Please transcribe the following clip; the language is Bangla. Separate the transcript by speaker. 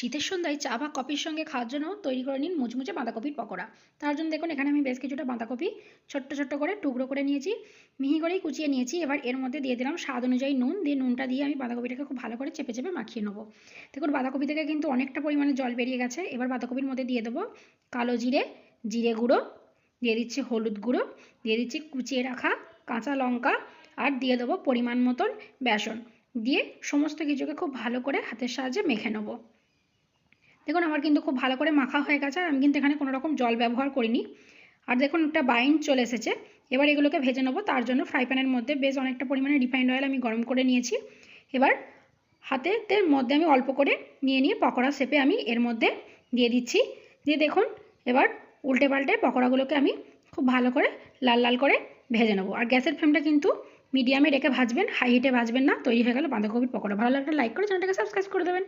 Speaker 1: শীতের সন্ধ্যায় চা বা কফির সঙ্গে খাওয়ার জন্য তৈরি করে নিন মুচমুচে বাঁধাকপির পকোড়া। তার জন্য দেখুন এখানে আমি বেশ কিছুটা বাঁধাকপি ছোট্ট ছোট্ট করে টুকরো করে নিয়েছি, মিহি করেই কুচিয়ে নিয়েছি। এবার এর মধ্যে দিয়ে দিলাম স্বাদ অনুযায়ী নুন, দিয়ে নুনটা দিয়ে আমি বাঁধাকপিটাকে খুব ভালো করে চেপে চেপে মাখিয়ে নেবো। দেখুন বাঁধাকপি থেকে কিন্তু অনেকটা পরিমাণে জল বেরিয়ে গেছে। এবার বাঁধাকপির মধ্যে দিয়ে দেবো কালো জিরে, জিরে গুঁড়ো, দিয়ে দিচ্ছি হলুদ গুঁড়ো, দিয়ে দিচ্ছি কুচিয়ে রাখা কাঁচা লঙ্কা, আর দিয়ে দেবো পরিমাণ মতন বেসন। দিয়ে সমস্ত কিছুকে খুব ভালো করে হাতের সাহায্যে মেখে নেবো। দেখুন আমার কিন্তু খুব ভালো করে মাখা হয়ে গেছে, আর আমি কিন্তু এখানে কোনো রকম জল ব্যবহার করিনি। আর দেখুন একটা বাইন্ড চলে এসেছে। এবার এগুলোকে ভেজে নেবো। তার জন্য ফ্রাই প্যানের মধ্যে বেশ অনেকটা পরিমাণে রিফাইন্ড অয়েল আমি গরম করে নিয়েছি। এবার হাতের মধ্যে আমি অল্প করে নিয়ে পকোড়া শেপে আমি এর মধ্যে দিয়ে দিচ্ছি। দিয়ে দেখুন এবার উল্টে পাল্টে পকোড়াগুলোকে আমি খুব ভালো করে লাল লাল করে ভেজে নেবো। আর গ্যাসের ফ্লেমটা কিন্তু মিডিয়ামে রেখে ভাজবেন, হাই হিটে ভাজবেন না। তৈরি হয়ে গেল বাঁধাকপির পকোড়া। ভালো লাগলে লাইক করে চ্যানেলটাকে সাবস্ক্রাইব করে দেবেন।